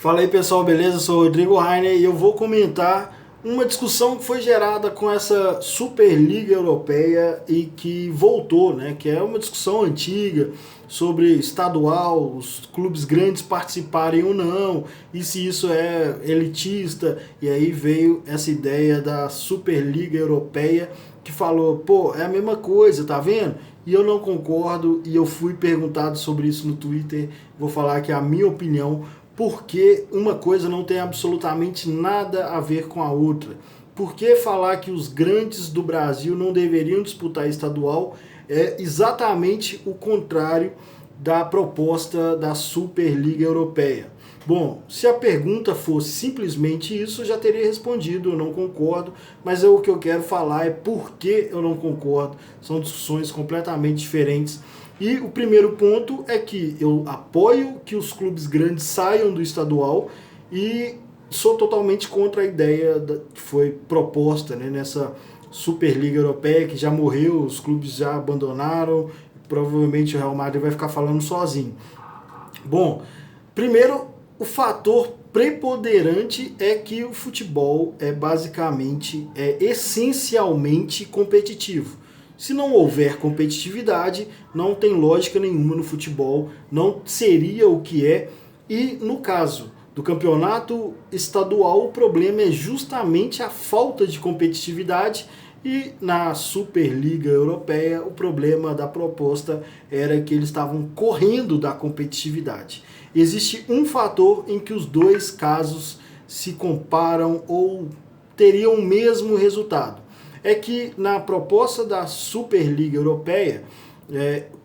Fala aí pessoal, beleza? Eu sou o Rodrigo Rainer e eu vou comentar uma discussão que foi gerada com essa Superliga Europeia e que voltou, né? Que é uma discussão antiga sobre estadual, os clubes grandes participarem ou não, e se isso é elitista. E aí veio essa ideia da Superliga Europeia que falou, pô, é a mesma coisa, tá vendo? E eu não concordo e eu fui perguntado sobre isso no Twitter. Vou falar aqui a minha opinião porque uma coisa não tem absolutamente nada a ver com a outra. Por que falar que os grandes do Brasil não deveriam disputar estadual é exatamente o contrário da proposta da Superliga Europeia. Bom, se a pergunta fosse simplesmente isso, eu já teria respondido, eu não concordo, mas o que eu quero falar é por que eu não concordo. São discussões completamente diferentes. E o primeiro ponto é que eu apoio que os clubes grandes saiam do estadual e sou totalmente contra a ideia que foi proposta, né, nessa Superliga Europeia, que já morreu, os clubes já abandonaram, provavelmente o Real Madrid vai ficar falando sozinho. Bom, primeiro, o fator preponderante é que o futebol é basicamente, essencialmente competitivo. Se não houver competitividade, não tem lógica nenhuma no futebol, não seria o que é. E no caso do campeonato estadual, o problema é justamente a falta de competitividade. E na Superliga Europeia, o problema da proposta era que eles estavam correndo da competitividade. Existe um fator em que os dois casos se comparam ou teriam o mesmo resultado. É que na proposta da Superliga Europeia,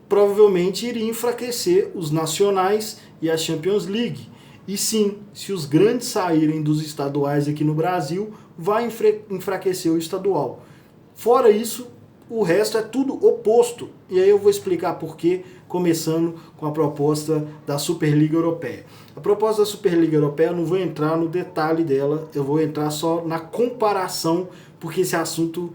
provavelmente iria enfraquecer os nacionais e a Champions League. E sim, se os grandes saírem dos estaduais aqui no Brasil, vai enfraquecer o estadual. Fora isso, o resto é tudo oposto. E aí eu vou explicar por quê, começando com a proposta da Superliga Europeia. A proposta da Superliga Europeia, eu não vou entrar no detalhe dela, eu vou entrar só na comparação, porque esse assunto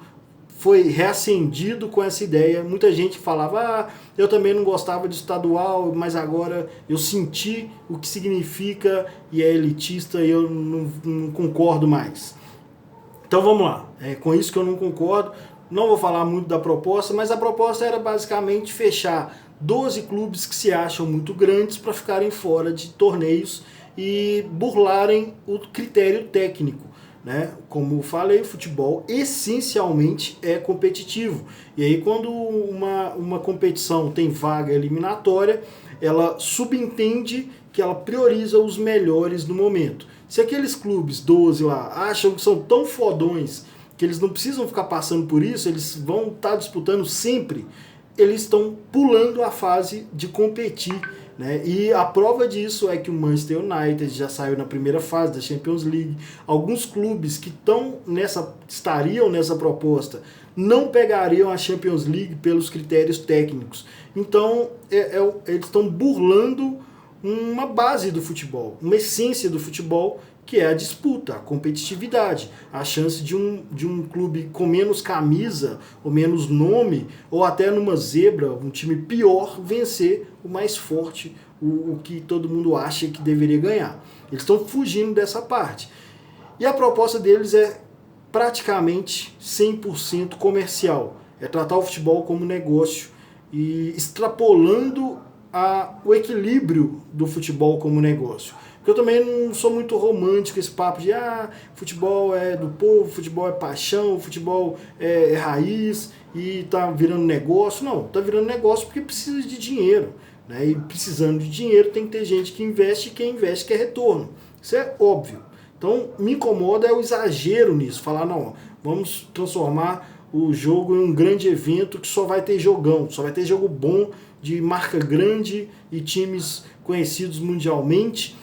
foi reacendido com essa ideia. Muita gente falava, eu também não gostava de estadual, mas agora eu senti o que significa e é elitista e eu não concordo mais. Então vamos lá, é com isso que eu não concordo. Não vou falar muito da proposta, mas a proposta era basicamente fechar 12 clubes que se acham muito grandes para ficarem fora de torneios e burlarem o critério técnico. Né? Como falei, o futebol essencialmente é competitivo. E aí quando uma competição tem vaga eliminatória, ela subentende que ela prioriza os melhores no momento. Se aqueles clubes 12 lá acham que são tão fodões que eles não precisam ficar passando por isso, eles vão estar disputando sempre, eles estão pulando a fase de competir. Né? E a prova disso é que o Manchester United já saiu na primeira fase da Champions League. Alguns clubes que estariam nessa proposta não pegariam a Champions League pelos critérios técnicos. Então, eles estão burlando uma base do futebol, uma essência do futebol, que é a disputa, a competitividade, a chance de um clube com menos camisa, ou menos nome, ou até numa zebra, um time pior, vencer o mais forte, o que todo mundo acha que deveria ganhar. Eles estão fugindo dessa parte. E a proposta deles é praticamente 100% comercial. É tratar o futebol como negócio e extrapolando o equilíbrio do futebol como negócio. Porque eu também não sou muito romântico esse papo de futebol é do povo, futebol é paixão, futebol é raiz e tá virando negócio. Não, tá virando negócio porque precisa de dinheiro. Né? E precisando de dinheiro tem que ter gente que investe e quem investe quer retorno. Isso é óbvio. Então me incomoda é o exagero nisso. Falar, não, vamos transformar o jogo em um grande evento que só vai ter jogão, só vai ter jogo bom, de marca grande e times conhecidos mundialmente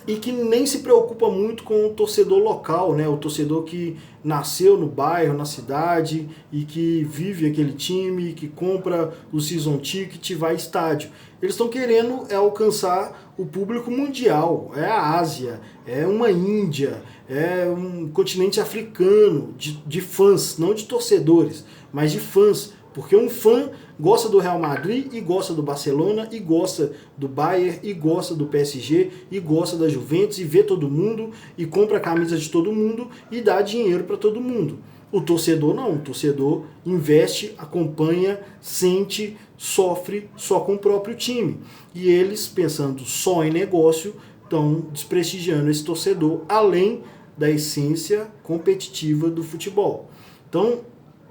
e que nem se preocupa muito com o torcedor local, né? O torcedor que nasceu no bairro, na cidade e que vive aquele time, que compra o season ticket e vai ao estádio. Eles estão querendo alcançar o público mundial, é a Ásia, é uma Índia, é um continente africano de fãs, não de torcedores, mas de fãs. Porque um fã gosta do Real Madrid e gosta do Barcelona e gosta do Bayern e gosta do PSG e gosta da Juventus e vê todo mundo e compra a camisa de todo mundo e dá dinheiro para todo mundo. O torcedor não, o torcedor investe, acompanha, sente, sofre só com o próprio time. E eles, pensando só em negócio, estão desprestigiando esse torcedor, além da essência competitiva do futebol. Então,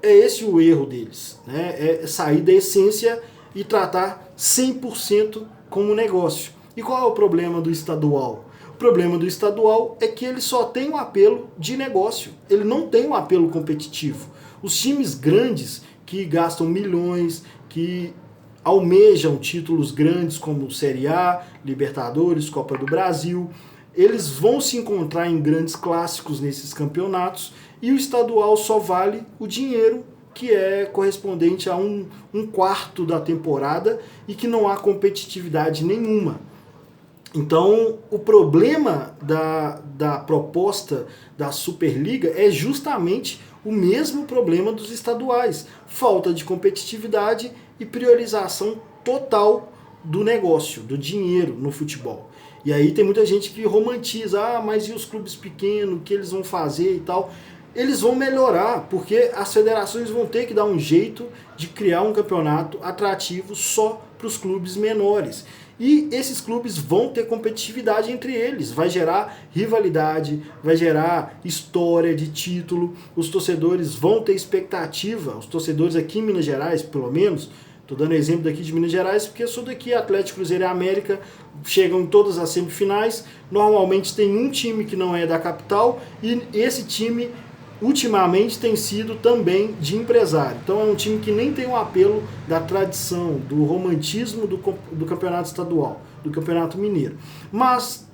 é esse o erro deles, né? É sair da essência e tratar 100% como negócio. E qual é o problema do estadual? O problema do estadual é que ele só tem um apelo de negócio, ele não tem um apelo competitivo. Os times grandes que gastam milhões, que almejam títulos grandes como Série A, Libertadores, Copa do Brasil, eles vão se encontrar em grandes clássicos nesses campeonatos e o estadual só vale o dinheiro que é correspondente a um quarto da temporada e que não há competitividade nenhuma. Então, o problema da proposta da Superliga é justamente o mesmo problema dos estaduais. Falta de competitividade e priorização total do negócio, do dinheiro no futebol. E aí tem muita gente que romantiza, mas e os clubes pequenos, o que eles vão fazer e tal? Eles vão melhorar, porque as federações vão ter que dar um jeito de criar um campeonato atrativo só para os clubes menores. E esses clubes vão ter competitividade entre eles, vai gerar rivalidade, vai gerar história de título, os torcedores vão ter expectativa, os torcedores aqui em Minas Gerais, pelo menos, estou dando exemplo daqui de Minas Gerais, porque eu sou daqui, Atlético, Cruzeiro e América, chegam em todas as semifinais, normalmente tem um time que não é da capital, e esse time ultimamente tem sido também de empresário. Então é um time que nem tem o apelo da tradição, do romantismo do campeonato estadual, do campeonato mineiro. Mas,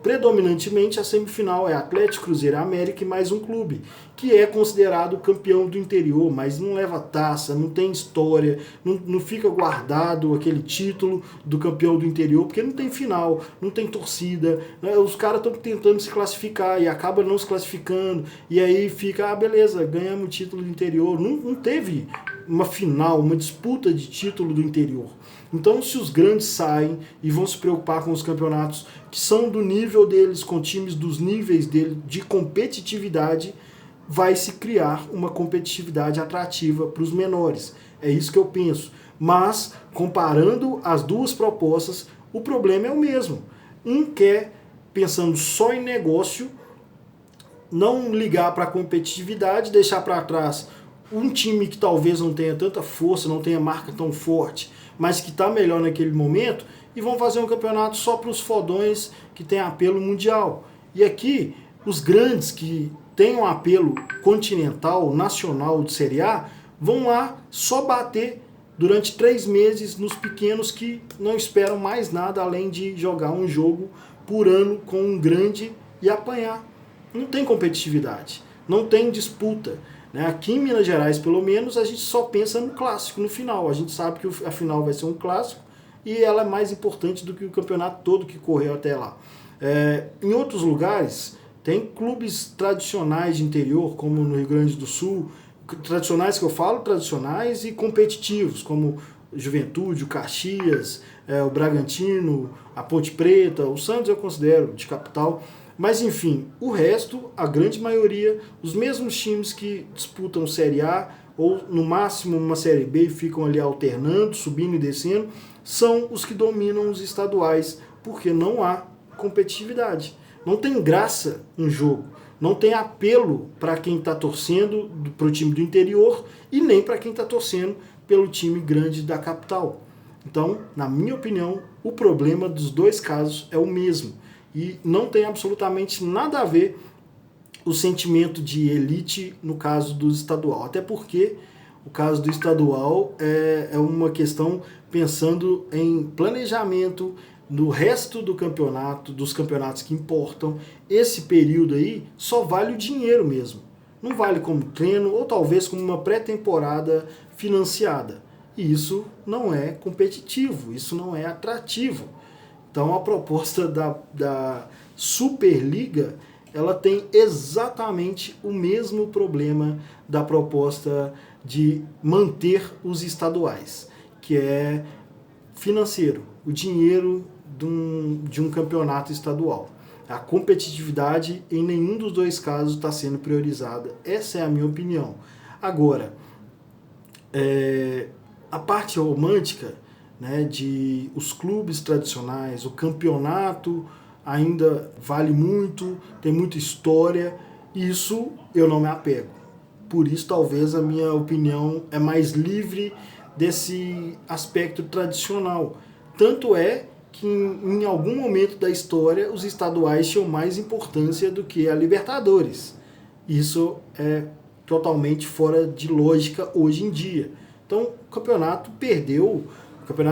predominantemente, a semifinal é Atlético, Cruzeiro e América e mais um clube, que é considerado campeão do interior, mas não leva taça, não tem história, não fica guardado aquele título do campeão do interior, porque não tem final, não tem torcida, né? Os caras estão tentando se classificar e acabam não se classificando, e aí fica, beleza, ganhamos o título do interior. Não teve uma final, uma disputa de título do interior. Então, se os grandes saem e vão se preocupar com os campeonatos que são do nível deles, com times dos níveis dele, de competitividade, vai se criar uma competitividade atrativa para os menores. É isso que eu penso. Mas, comparando as duas propostas, o problema é o mesmo. Um quer, pensando só em negócio, não ligar para a competitividade, deixar para trás um time que talvez não tenha tanta força, não tenha marca tão forte, mas que está melhor naquele momento, e vão fazer um campeonato só para os fodões que tem apelo mundial. E aqui, os grandes que têm um apelo continental, nacional de Série A, vão lá só bater durante 3 meses nos pequenos que não esperam mais nada além de jogar um jogo por ano com um grande e apanhar. Não tem competitividade, não tem disputa. Aqui em Minas Gerais, pelo menos, a gente só pensa no clássico, no final. A gente sabe que a final vai ser um clássico e ela é mais importante do que o campeonato todo que correu até lá. Em outros lugares, tem clubes tradicionais de interior, como no Rio Grande do Sul, tradicionais que eu falo, tradicionais e competitivos, como Juventude, o Caxias, o Bragantino, a Ponte Preta, o Santos eu considero de capital. Mas enfim, o resto, a grande maioria, os mesmos times que disputam Série A ou no máximo uma Série B e ficam ali alternando, subindo e descendo, são os que dominam os estaduais, porque não há competitividade. Não tem graça um jogo, não tem apelo para quem está torcendo para o time do interior e nem para quem está torcendo pelo time grande da capital. Então, na minha opinião, o problema dos dois casos é o mesmo. E não tem absolutamente nada a ver o sentimento de elite no caso do estadual. Até porque o caso do estadual é uma questão pensando em planejamento no resto do campeonato, dos campeonatos que importam. Esse período aí só vale o dinheiro mesmo. Não vale como treino ou talvez como uma pré-temporada financiada. E isso não é competitivo, isso não é atrativo. Então a proposta da Superliga, ela tem exatamente o mesmo problema da proposta de manter os estaduais, que é financeiro, o dinheiro de um campeonato estadual. A competitividade em nenhum dos dois casos está sendo priorizada. Essa é a minha opinião. Agora, a parte romântica, né, de os clubes tradicionais, o campeonato ainda vale muito, tem muita história, isso eu não me apego. Por isso talvez a minha opinião é mais livre desse aspecto tradicional. Tanto é que em algum momento da história os estaduais tinham mais importância do que a Libertadores. Isso é totalmente fora de lógica hoje em dia. Então o campeonato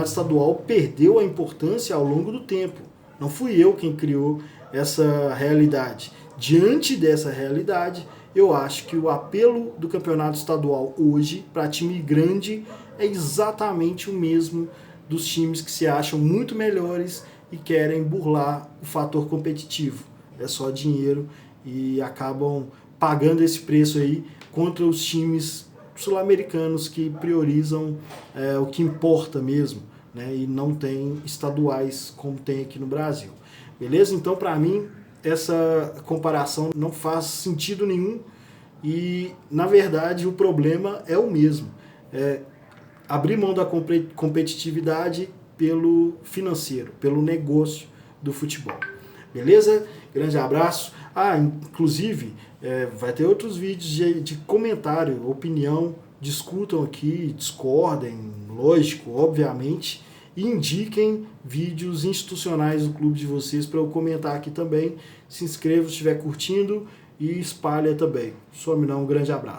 estadual perdeu a importância ao longo do tempo. Não fui eu quem criou essa realidade. Diante dessa realidade, eu acho que o apelo do campeonato estadual hoje para time grande é exatamente o mesmo dos times que se acham muito melhores e querem burlar o fator competitivo. É só dinheiro e acabam pagando esse preço aí contra os times sul-americanos que priorizam o que importa mesmo, né, e não tem estaduais como tem aqui no Brasil. Beleza? Então, para mim, essa comparação não faz sentido nenhum e, na verdade, o problema é o mesmo. Abrir mão da competitividade pelo financeiro, pelo negócio do futebol. Beleza? Grande abraço. Inclusive, vai ter outros vídeos de comentário, opinião, discutam aqui, discordem, lógico, obviamente, e indiquem vídeos institucionais do clube de vocês para eu comentar aqui também. Se inscreva se estiver curtindo e espalha também. Some não, um grande abraço.